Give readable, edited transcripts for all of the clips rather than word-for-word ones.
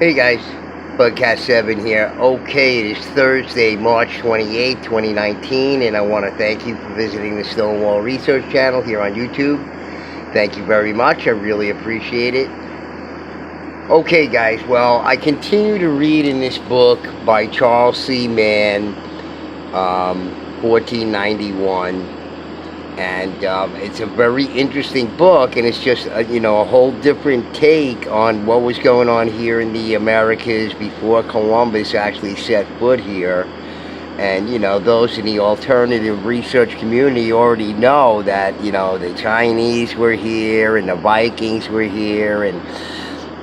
Hey guys, Bugcat 7 here. Okay, it is Thursday, March 28th, 2019, and I want to thank you for visiting the Stonewall Research channel here on YouTube. Thank you very much. I really appreciate it. Okay guys, well, I continue to read in this book by Charles C. Mann, 1491. And it's a very interesting book, and it's just a whole different take on what was going on here in the Americas before Columbus actually set foot here. And those in the alternative research community already know that the Chinese were here and the Vikings were here, and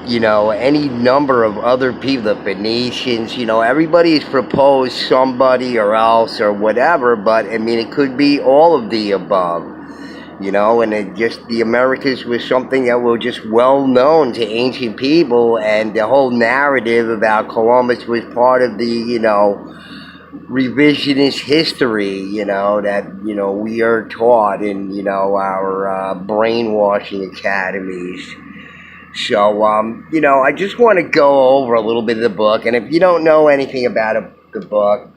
any number of other people, the Phoenicians, everybody's proposed somebody or else or whatever, but I mean, it could be all of the above, and the Americas was something that was just well known to ancient people, and the whole narrative about Columbus was part of the, revisionist history, that, we are taught in, our brainwashing academies. So, I just want to go over a little bit of the book. And if you don't know anything about the book,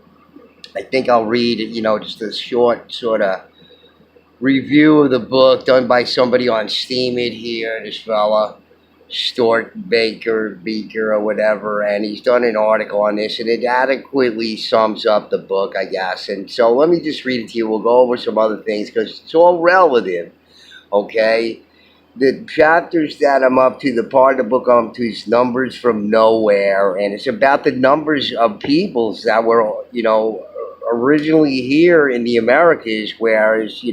I think I'll read, just a short sort of review of the book done by somebody on Steam It here, this fella, Beaker, or whatever. And he's done an article on this, and it adequately sums up the book, I guess. And so let me just read it to you. We'll go over some other things because it's all relative, okay? The chapters that I'm up to, the part of the book I'm up to, is Numbers from Nowhere, and it's about the numbers of peoples that were, originally here in the Americas, whereas,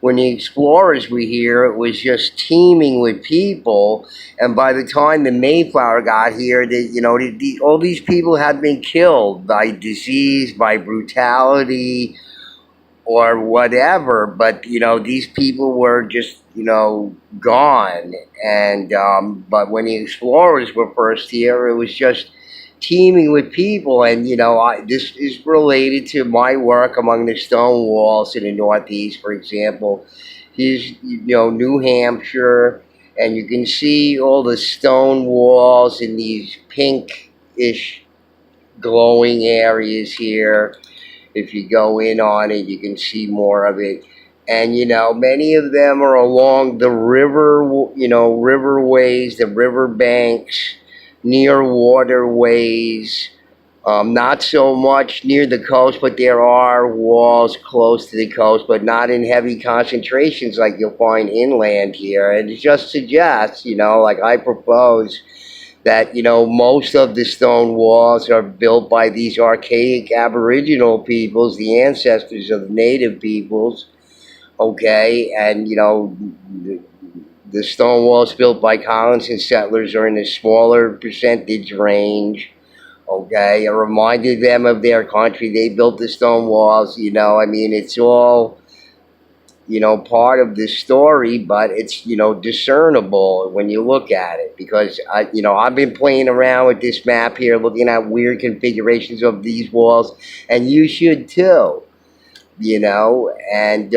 when the explorers were here, it was just teeming with people, and by the time the Mayflower got here, all these people had been killed by disease, by brutality, or whatever, but these people were just gone. And but when the explorers were first here, it was just teeming with people. And this is related to my work among the stone walls in the Northeast. For example, here's New Hampshire, and you can see all the stone walls in these pinkish glowing areas here. If you go in on it, you can see more of it. And, many of them are along the river, riverways, the river banks, near waterways, not so much near the coast, but there are walls close to the coast, but not in heavy concentrations like you'll find inland here. And it just suggests, like I propose, that most of the stone walls are built by these archaic Aboriginal peoples, the ancestors of the native peoples, okay? And the stone walls built by colonists and settlers are in a smaller percentage range, okay? I reminded them of their country. They built the stone walls, I mean, it's all part of the story, but it's, discernible when you look at it, because I've been playing around with this map here, looking at weird configurations of these walls, and you should too, and,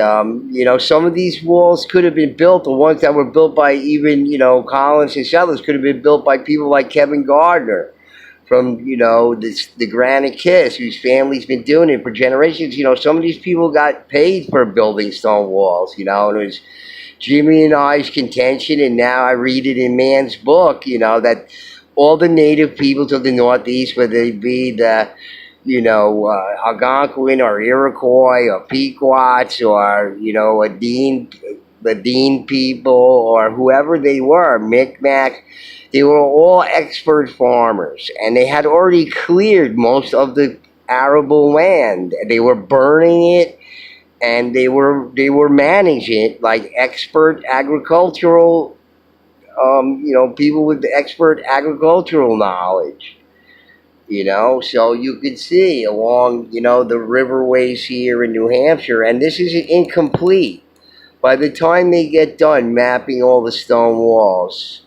some of these walls could have been built, the ones that were built by even, colonists and settlers could have been built by people like Kevin Gardner from, the Granite Kiss, whose family's been doing it for generations. Some of these people got paid for building stone walls, and it was Jimmy and I's contention, and now I read it in Mann's book, that all the native peoples of the Northeast, whether they be the, Algonquin or Iroquois or Pequots or, the Dean people or whoever they were, Micmac, they were all expert farmers, and they had already cleared most of the arable land. They were burning it, and they were managing it like expert agricultural, people with expert agricultural knowledge. So you could see along, the riverways here in New Hampshire, and this is incomplete. By the time they get done mapping all the stone walls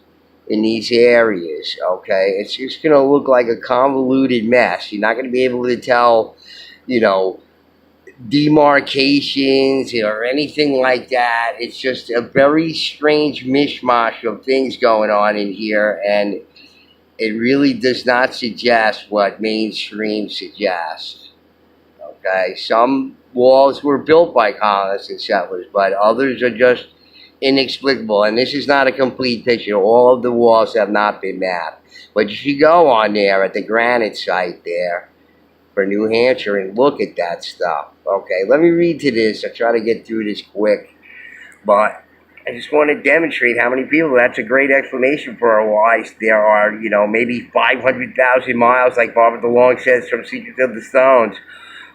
in these areas, okay, it's just going to look like a convoluted mess. You're not going to be able to tell, demarcations or anything like that. It's just a very strange mishmash of things going on in here, and it really does not suggest what mainstream suggests. Okay, some walls were built by colonists and settlers, but others are just inexplicable. And this is not a complete picture. All of the walls have not been mapped. But you should go on there at the granite site there for New Hampshire and look at that stuff. Okay, let me read to this. I'll try to get through this quick. But I just want to demonstrate how many people. That's a great explanation for why there are, maybe 500,000 miles, like Barbara DeLong says, from Secrets of the Stones,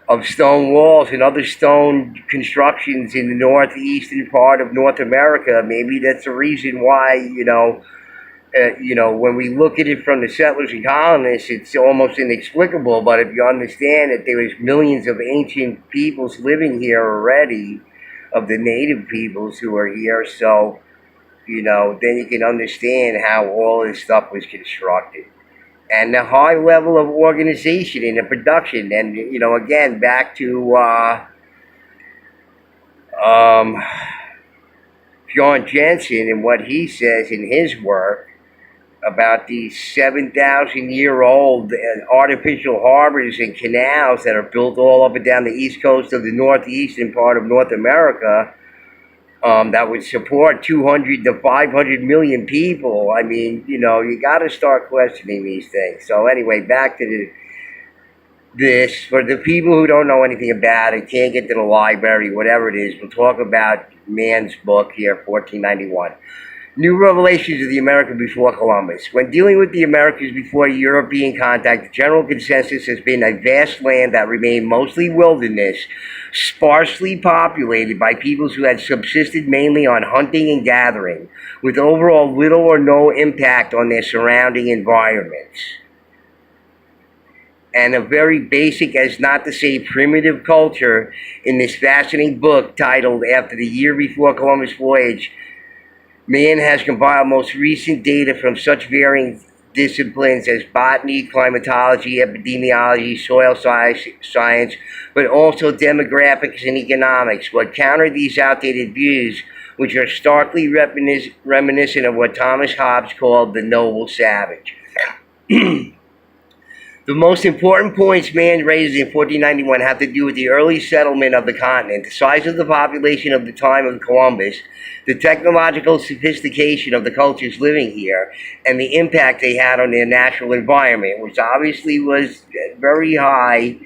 of stone walls and other stone constructions in the northeastern part of North America. Maybe that's the reason why, when we look at it from the settlers and colonists, it's almost inexplicable. But if you understand that there was millions of ancient peoples living here already, of the native peoples who are here, so, then you can understand how all this stuff was constructed. And the high level of organization and the production. And, again, back to John Jensen and what he says in his work about these 7,000-year-old artificial harbors and canals that are built all up and down the east coast of the northeastern part of North America, that would support 200 to 500 million people. I mean, you got to start questioning these things. So anyway, back to this. For the people who don't know anything about it, can't get to the library, whatever it is, we'll talk about Mann's book here, 1491. New Revelations of the America Before Columbus. When dealing with the Americas before European contact, the general consensus has been a vast land that remained mostly wilderness, sparsely populated by peoples who had subsisted mainly on hunting and gathering, with overall little or no impact on their surrounding environments. And a very basic, as not to say primitive, culture in this fascinating book titled After the Year Before Columbus Voyage, Mann has compiled most recent data from such varying disciplines as botany, climatology, epidemiology, soil science, but also demographics and economics. What counter these outdated views, which are starkly reminiscent of what Thomas Hobbes called the noble savage. The most important points Mann raised in 1491 have to do with the early settlement of the continent, the size of the population of the time of Columbus, the technological sophistication of the cultures living here, and the impact they had on their natural environment, which obviously was very high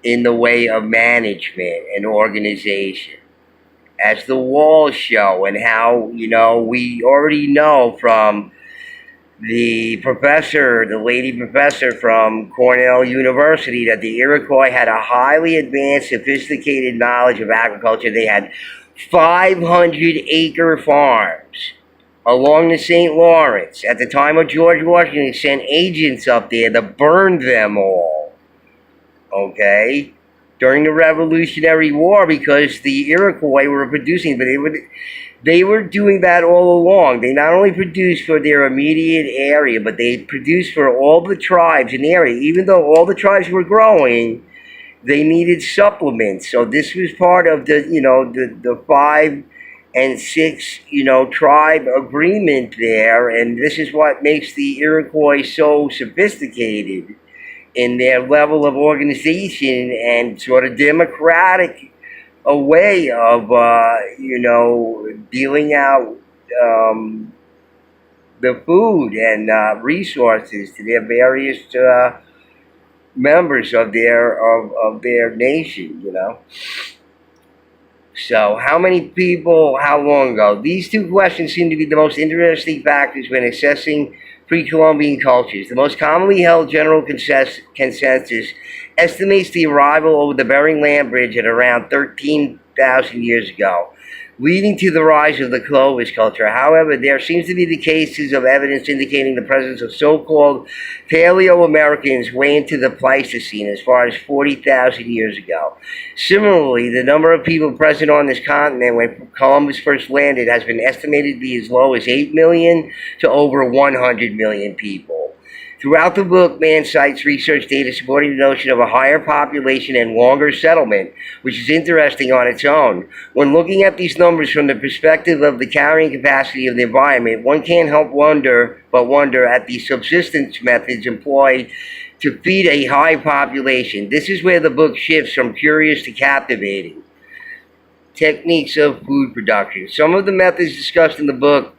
in the way of management and organization. As the walls show, and how, we already know from the lady professor from Cornell University, that the Iroquois had a highly advanced, sophisticated knowledge of agriculture. They had 500-acre farms along the St. Lawrence. At the time of George Washington, sent agents up there to burn them all. Okay? During the Revolutionary War, because the Iroquois were producing, but they were doing that all along. They not only produced for their immediate area, but they produced for all the tribes in the area. Even though all the tribes were growing, they needed supplements. So this was part of the 5 and 6, tribe agreement there. And this is what makes the Iroquois so sophisticated in their level of organization and sort of democratic a way of, dealing out the food and resources to their various members of their nation, So how many people, how long ago? These two questions seem to be the most interesting factors when assessing pre-Columbian cultures. The most commonly held general consensus estimates the arrival over the Bering Land Bridge at around 13,000 years ago, leading to the rise of the Clovis culture. However, there seems to be the cases of evidence indicating the presence of so-called Paleo-Americans way into the Pleistocene, as far as 40,000 years ago. Similarly, the number of people present on this continent when Columbus first landed has been estimated to be as low as 8 million to over 100 million people. Throughout the book, Mann cites research data supporting the notion of a higher population and longer settlement, which is interesting on its own. When looking at these numbers from the perspective of the carrying capacity of the environment, one can't help wonder at the subsistence methods employed to feed a high population. This is where the book shifts from curious to captivating. Techniques of food production. Some of the methods discussed in the book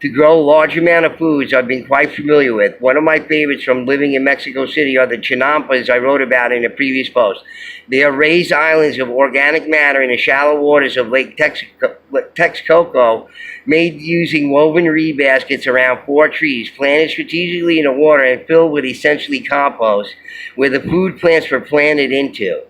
to grow a large amount of foods I've been quite familiar with. One of my favorites from living in Mexico City are the chinampas I wrote about in a previous post. They are raised islands of organic matter in the shallow waters of Lake Texcoco, made using woven reed baskets around 4 trees, planted strategically in the water and filled with essentially compost, where the food plants were planted into.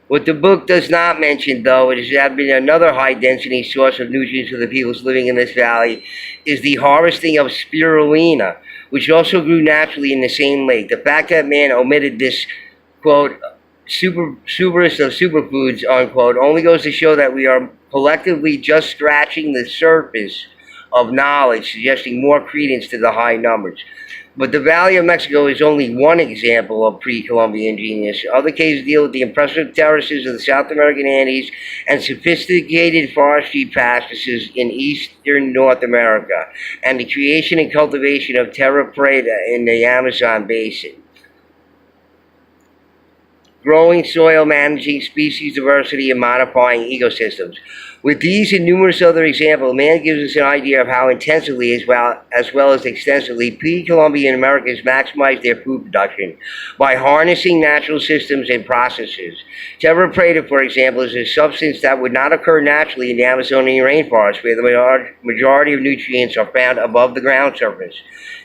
What the book does not mention, though, it has been another high-density source of nutrients for the peoples living in this valley, is the harvesting of spirulina, which also grew naturally in the same lake. The fact that man omitted this, quote, superest of superfoods, unquote, only goes to show that we are collectively just scratching the surface of knowledge, suggesting more credence to the high numbers. But the Valley of Mexico is only one example of pre-Columbian genius. Other cases deal with the impressive terraces of the South American Andes and sophisticated forestry practices in eastern North America, and the creation and cultivation of terra preta in the Amazon basin. Growing soil, managing species diversity, and modifying ecosystems. With these and numerous other examples, man gives us an idea of how intensively, as well as extensively, pre-Columbian Americans maximized their food production by harnessing natural systems and processes. Terra preta, for example, is a substance that would not occur naturally in the Amazonian rainforest, where the majority of nutrients are found above the ground surface.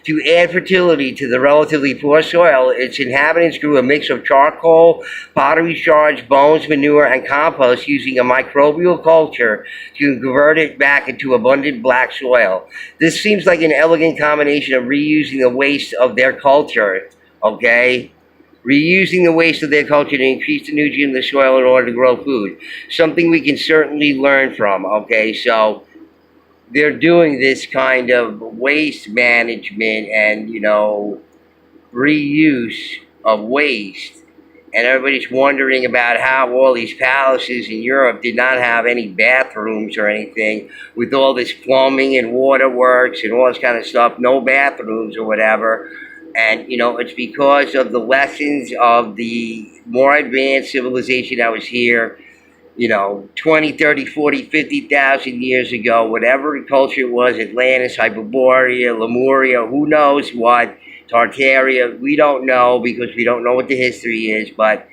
To add fertility to the relatively poor soil, its inhabitants grew a mix of charcoal, pottery shards, bones, manure, and compost using a microbial culture to convert it back into abundant black soil. This seems like an elegant combination of reusing the waste of their culture, okay? Reusing the waste of their culture to increase the nutrient of the soil in order to grow food. Something we can certainly learn from, okay? So they're doing this kind of waste management and, reuse of waste. And everybody's wondering about how all these palaces in Europe did not have any bathrooms or anything, with all this plumbing and waterworks and all this kind of stuff, no bathrooms or whatever. And, it's because of the lessons of the more advanced civilization that was here, 20, 30, 40, 50,000 years ago, whatever culture it was, Atlantis, Hyperborea, Lemuria, who knows what, Tartaria, we don't know because we don't know what the history is, but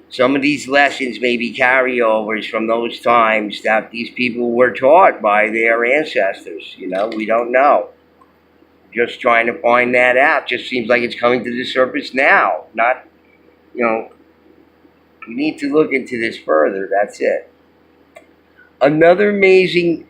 some of these lessons may be carryovers from those times that these people were taught by their ancestors. We don't know. Just trying to find that out. Just seems like it's coming to the surface now. Not, we need to look into this further. That's it. Another amazing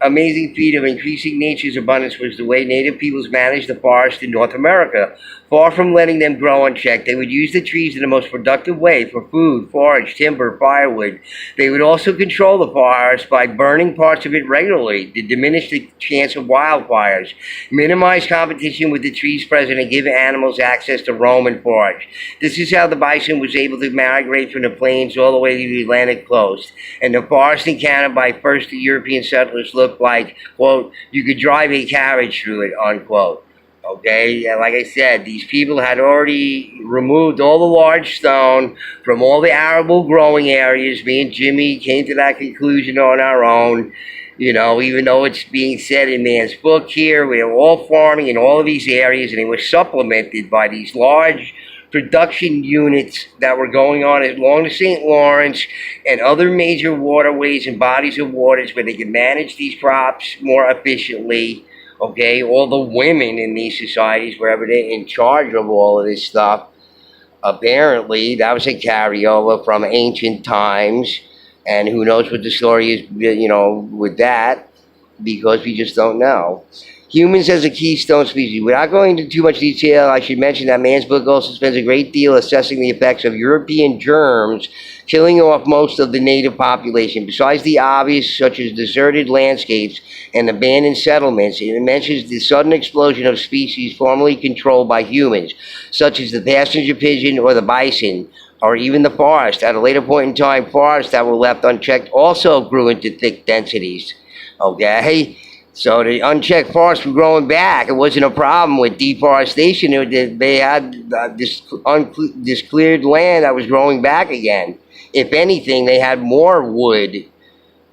feat of increasing nature's abundance was the way native peoples managed the forest in North America. Far from letting them grow unchecked, they would use the trees in the most productive way for food, forage, timber, firewood. They would also control the forest by burning parts of it regularly to diminish the chance of wildfires, minimize competition with the trees present, and give animals access to roam and forage. This is how the bison was able to migrate from the plains all the way to the Atlantic coast. And the forest in Canada by first the European settlers looked like, quote, you could drive a carriage through it, unquote. Okay, and like I said, these people had already removed all the large stone from all the arable growing areas. Me and Jimmy came to that conclusion on our own. Even though it's being said in Mann's book here, we were all farming in all of these areas, and they were supplemented by these large production units that were going on along the St. Lawrence and other major waterways and bodies of waters where they could manage these crops more efficiently. Okay, all the women in these societies were evidently in charge of all of this stuff. Apparently, that was a carryover from ancient times, and who knows what the story is, with that, because we just don't know. Humans as a keystone species. Without going into too much detail, I should mention that Mann's book also spends a great deal assessing the effects of European germs killing off most of the native population. Besides the obvious, such as deserted landscapes and abandoned settlements, it mentions the sudden explosion of species formerly controlled by humans, such as the passenger pigeon or the bison, or even the forest. At a later point in time, forests that were left unchecked also grew into thick densities. Okay? So the unchecked forests were growing back. It wasn't a problem with deforestation. They had this cleared land that was growing back again. If anything, they had more wood,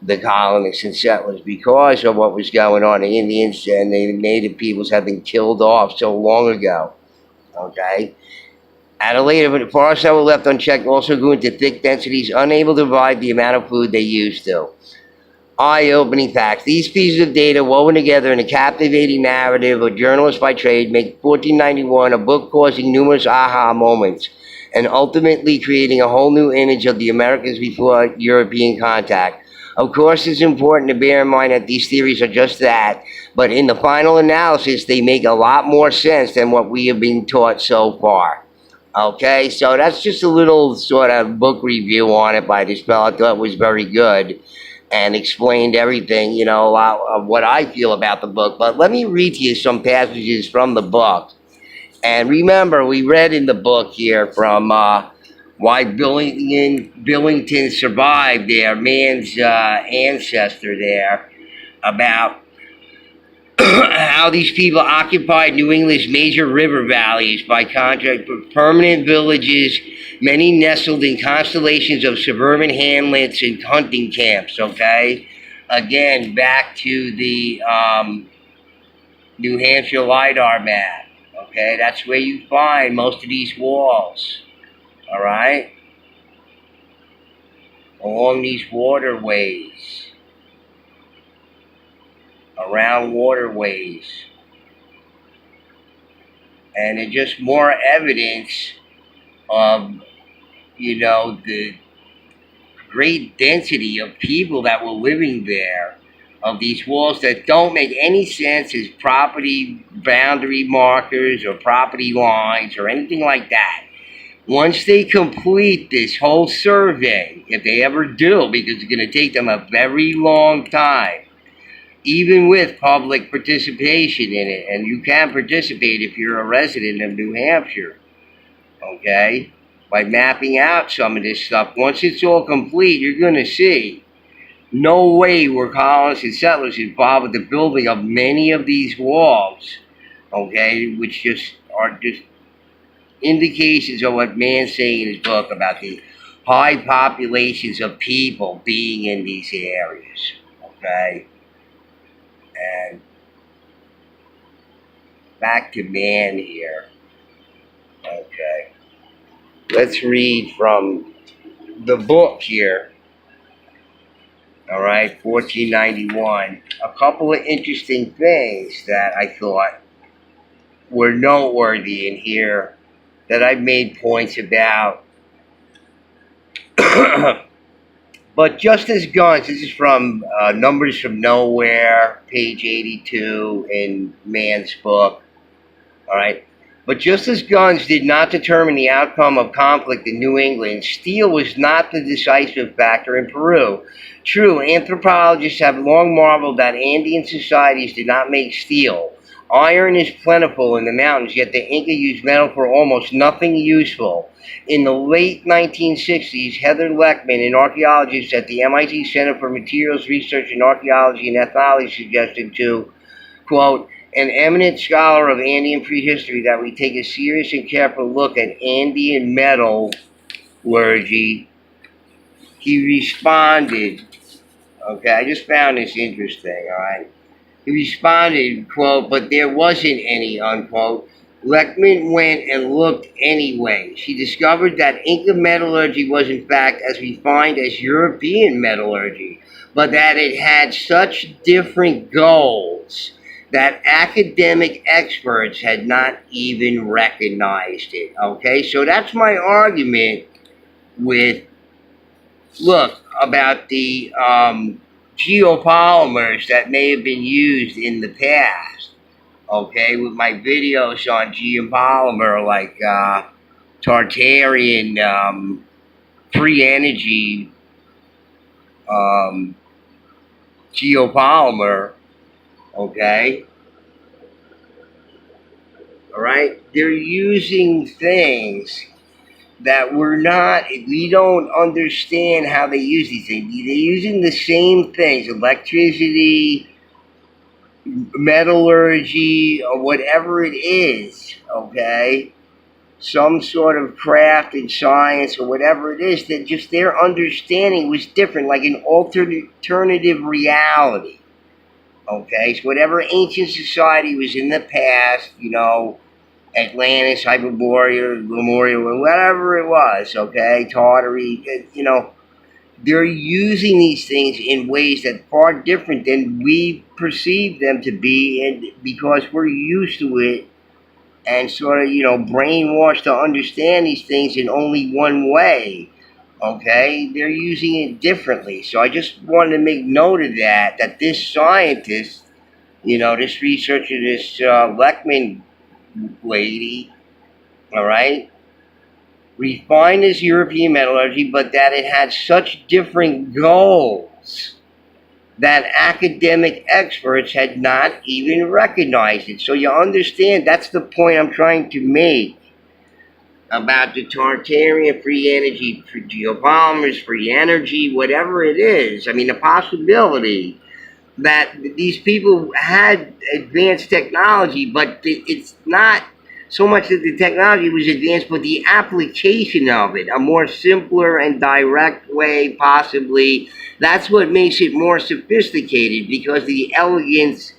the colonists and settlers, because of what was going on. The Indians and the native peoples had been killed off so long ago. Okay? At a later, but the forests that were left unchecked also grew into thick densities, unable to provide the amount of food they used to. Eye-opening facts. These pieces of data woven together in a captivating narrative of journalists by trade make 1491 a book causing numerous aha moments and ultimately creating a whole new image of the Americas before European contact. Of course, it's important to bear in mind that these theories are just that, but in the final analysis, they make a lot more sense than what we have been taught so far. Okay, so that's just a little sort of book review on it by this fellow. I thought it was very good and explained everything, a lot of what I feel about the book. But let me read to you some passages from the book. And remember, we read in the book here from why Billington survived there, Mann's ancestor there, about how these people occupied New England's major river valleys by contract with permanent villages, many nestled in constellations of suburban hamlets and hunting camps, okay? Again, back to the New Hampshire LiDAR map, okay? That's where you find most of these walls, all right? Along these waterways. Around waterways. And it's just more evidence of, the great density of people that were living there, of these walls that don't make any sense as property boundary markers or property lines or anything like that. Once they complete this whole survey, if they ever do, because it's going to take them a very long time, even with public participation in it, and you can participate if you're a resident of New Hampshire, okay, by mapping out some of this stuff. Once it's all complete, you're going to see no way were colonists and settlers involved with the building of many of these walls, okay, which just are just indications of what Mann's saying in his book about the high populations of people being in these areas, okay. And back to Mann here. Okay. Let's read from the book here. All right, 1491. A couple of interesting things that I thought were noteworthy in here that I've made points about. But just as guns, this is from Numbers from Nowhere, page 82 in Mann's book. All right. But just as guns did not determine the outcome of conflict in New England, steel was not the decisive factor in Peru. True, anthropologists have long marveled that Andean societies did not make steel. Iron is plentiful in the mountains, yet the Inca used metal for almost nothing useful. In the late 1960s, Heather Leckman, an archaeologist at the MIT Center for Materials Research in Archaeology and Ethnology, suggested to, quote, an eminent scholar of Andean prehistory that we take a serious and careful look at Andean metallurgy. He responded, okay, I just found this interesting, all right. He responded, quote, but there wasn't any, unquote. Leckman went and looked anyway. She discovered that Inca metallurgy was in fact as refined as European metallurgy, but that it had such different goals that academic experts had not even recognized it. Okay, so that's my argument with, look, about the geopolymers that may have been used in the past. okay, with my videos on geopolymer, like Tartarian free energy um, geopolymer, okay, all right, they're using things that we don't understand how they use these things. They're using the same things, electricity, metallurgy, or whatever it is, okay? Some sort of craft and science or whatever it is, that just their understanding was different, like an alternative reality, okay? So whatever ancient society was in the past, Atlantis, Hyperborea, Lemuria, whatever it was, okay, Tartary, they're using these things in ways that are far different than we perceive them to be, and because we're used to it and sort of, brainwashed to understand these things in only one way, okay, they're using it differently. So I just wanted to make note of that this scientist, this researcher, this Leckman lady, all right, refined as European metallurgy, but that it had such different goals that academic experts had not even recognized it. So you understand, that's the point I'm trying to make about the Tartarian free energy, for geopolymers, free energy, whatever it is. I mean, the possibility that these people had advanced technology, but it's not so much that the technology was advanced, but the application of it, a more simpler and direct way, possibly. That's what makes it more sophisticated, because the elegance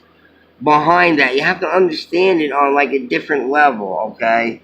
behind that, you have to understand it on like a different level, okay?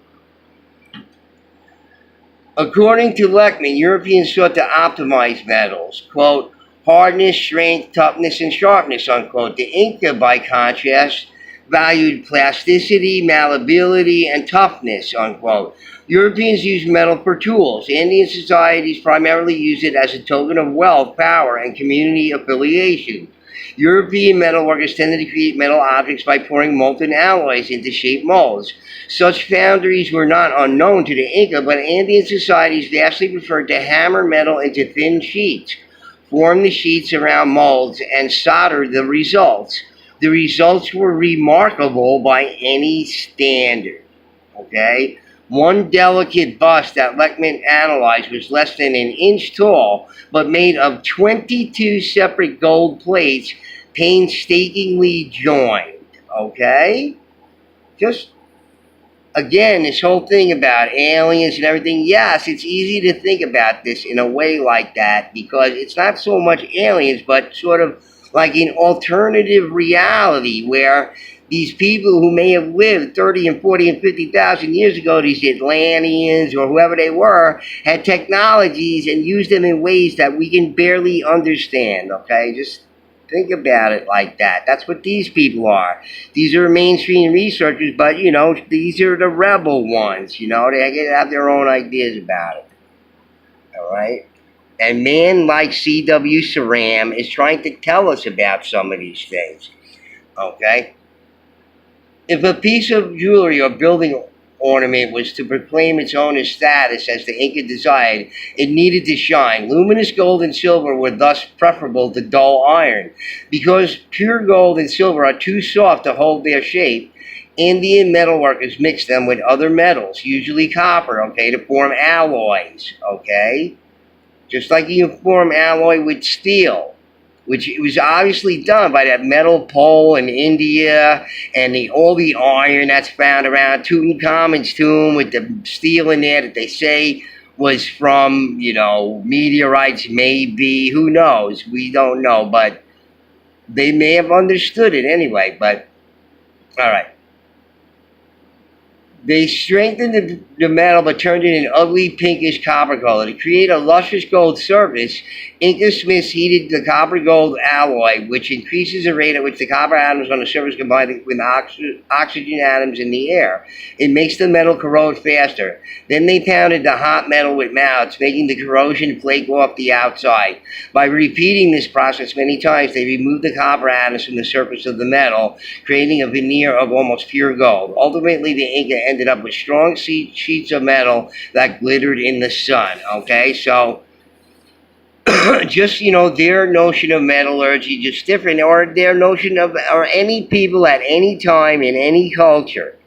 According to Leckman, Europeans sought to optimize metals, quote, hardness, strength, toughness, and sharpness, unquote. The Inca, by contrast, valued plasticity, malleability, and toughness, unquote. Europeans used metal for tools. Indian societies primarily used it as a token of wealth, power, and community affiliation. European metalworkers tended to create metal objects by pouring molten alloys into shaped molds. Such foundries were not unknown to the Inca, but Andean societies vastly preferred to hammer metal into thin sheets, form the sheets around molds, and solder the results. The results were remarkable by any standard. Okay? One delicate bust that Leckman analyzed was less than an inch tall, but made of 22 separate gold plates painstakingly joined. Okay? Just, again, this whole thing about aliens and everything, yes, it's easy to think about this in a way like that, because it's not so much aliens, but sort of like an alternative reality where these people who may have lived 30 and 40 and 50,000 years ago, these Atlanteans or whoever they were, had technologies and used them in ways that we can barely understand, okay? Just think about it like that. That's what these people are. These are mainstream researchers, but, these are the rebel ones, they have their own ideas about it, all right? And Mann, like C.W. Saram, is trying to tell us about some of these things, okay? If a piece of jewelry or building ornament was to proclaim its owner's status as the Inca desired, it needed to shine. Luminous gold and silver were thus preferable to dull iron. Because pure gold and silver are too soft to hold their shape, Indian metalworkers mix them with other metals, usually copper, okay, to form alloys, okay? Just like you form alloy with steel, which was obviously done by that metal pole in India, and all the iron that's found around Tutankhamun's tomb with the steel in there that they say was from, meteorites, maybe. Who knows? We don't know, but they may have understood it anyway. But, all right. They strengthened the metal but turned it an ugly pinkish copper color. To create a lustrous gold surface, Inca smiths heated the copper gold alloy, which increases the rate at which the copper atoms on the surface combine with oxygen atoms in the air. It makes the metal corrode faster. Then they pounded the hot metal with mallets, making the corrosion flake off the outside. By repeating this process many times, they removed the copper atoms from the surface of the metal, creating a veneer of almost pure gold. Ultimately, the Inca ended up with strong sheets of metal that glittered in the sun. Okay, so just, their notion of metallurgy just different, or their notion of, or any people at any time in any culture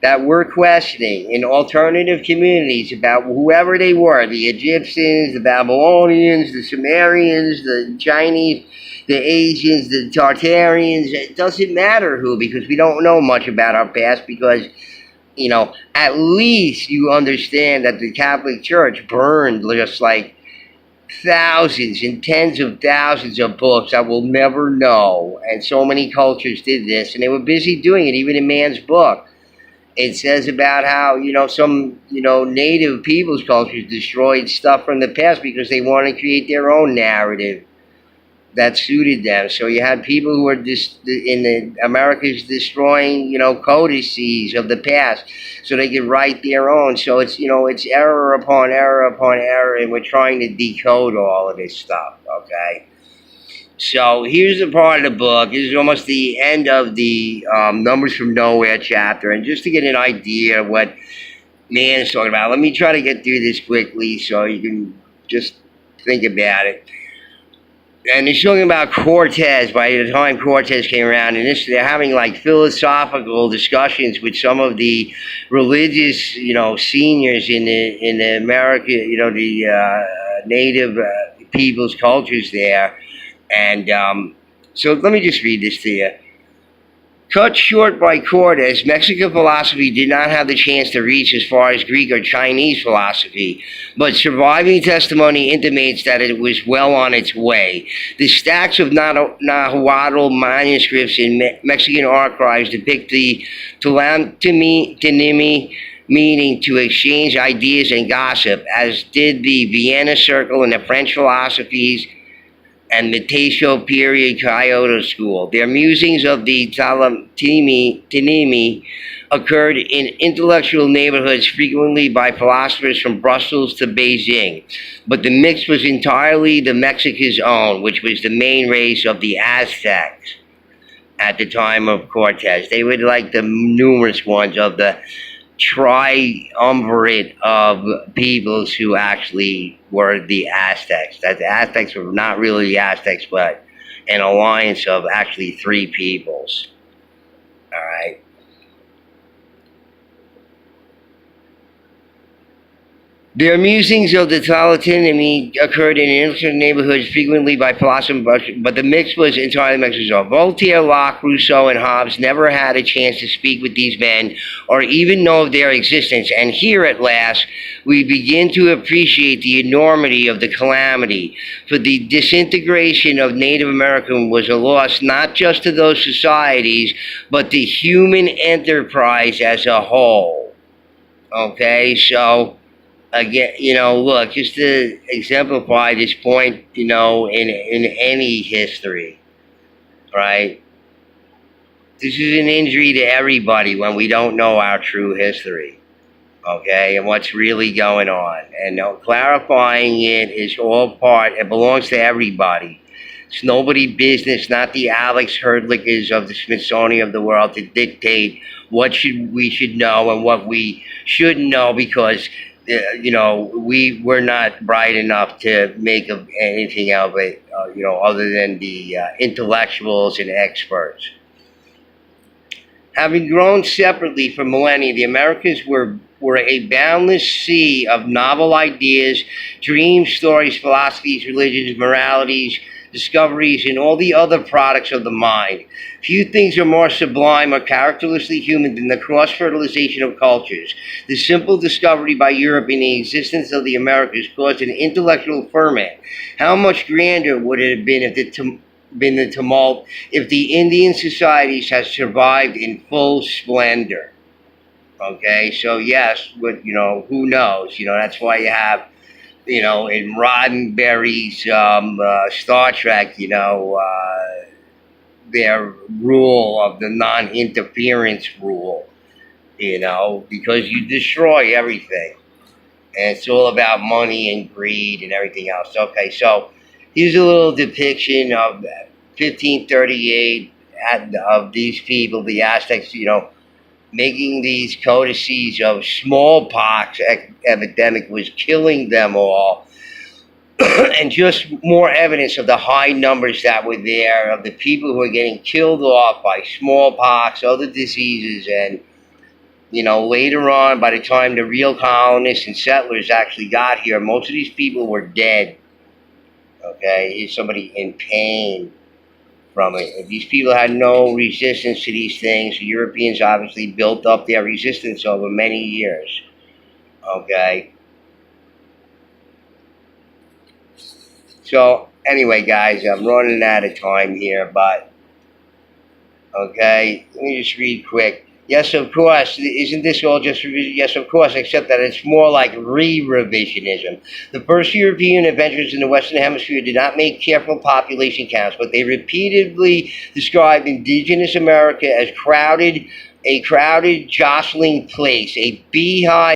that were questioning in alternative communities about whoever they were, the Egyptians, the Babylonians, the Sumerians, the Chinese, the Asians, the Tartarians. It doesn't matter who, because we don't know much about our past, because at least you understand that the Catholic Church burned just like thousands and tens of thousands of books that we'll never know. And so many cultures did this, and they were busy doing it, even in Mann's book. It says about how, some, native peoples' cultures destroyed stuff from the past because they wanted to create their own narrative that suited them. So you had people who were in the Americas destroying, codices of the past so they could write their own. So it's, it's error upon error upon error, and we're trying to decode all of this stuff, okay? So here's the part of the book. This is almost the end of the Numbers from Nowhere chapter. And just to get an idea of what Mann is talking about, let me try to get through this quickly so you can just think about it. And he's talking about Cortez. By the time Cortez came around, and they're having like philosophical discussions with some of the religious, seniors in the America, the native people's cultures there. And so let me just read this to you. Cut short by Cortez, Mexican philosophy did not have the chance to reach as far as Greek or Chinese philosophy, but surviving testimony intimates that it was well on its way. The stacks of Nahuatl manuscripts in Mexican archives depict the Tulantinimi meeting to exchange ideas and gossip, as did the Vienna Circle and the French philosophies and the Taisho period Kyoto school. Their musings of the Tinimi occurred in intellectual neighborhoods, frequently by philosophers from Brussels to Beijing. But the mix was entirely the Mexicans' own, which was the main race of the Aztecs at the time of Cortez. They were like the numerous ones of the triumvirate of peoples who actually were the Aztecs. That the Aztecs were not really the Aztecs, but an alliance of actually three peoples. All right. Their musings of the Talatini occurred in innocent neighborhoods, frequently by philosophers, but the mix was entirely Mexican. Voltaire, Locke, Rousseau, and Hobbes never had a chance to speak with these men or even know of their existence. And here, at last, we begin to appreciate the enormity of the calamity. For the disintegration of Native American was a loss not just to those societies, but the human enterprise as a whole. Okay, so again, look, just to exemplify this point, in any history, right? This is an injury to everybody when we don't know our true history, okay, and what's really going on. And clarifying it is all part, it belongs to everybody. It's nobody's business, not the Alex Herdlickers of the Smithsonian of the world, to dictate what we should know and what we shouldn't know, because we're not bright enough to make anything of it, other than the intellectuals and experts. Having grown separately for millennia, the Americans were a boundless sea of novel ideas, dreams, stories, philosophies, religions, moralities, discoveries, and all the other products of the mind. Few things are more sublime or characteristically human than the cross-fertilization of cultures. The simple discovery by Europe in the existence of the Americas caused an intellectual ferment. How much grander would it have been if the tumult if the Indian societies had survived in full splendor? Okay, so yes, but who knows? That's why you have, in Roddenberry's Star Trek, their rule of the non-interference rule. Because you destroy everything, and it's all about money and greed and everything else. Okay, so here's a little depiction of 1538 of these people, the Aztecs, making these codices of smallpox epidemic was killing them all. And just more evidence of the high numbers that were there, of the people who were getting killed off by smallpox, other diseases, and later on, by the time the real colonists and settlers actually got here, most of these people were dead. Okay, here's somebody in pain from it. If these people had no resistance to these things, the Europeans obviously built up their resistance over many years. Okay. So, anyway, guys, I'm running out of time here, but, okay, let me just read quick. Yes, of course. Isn't this all just revision? Yes, of course, except that it's more like re-revisionism. The first European adventurers in the Western Hemisphere did not make careful population counts, but they repeatedly described indigenous America as a crowded, jostling place, a beehive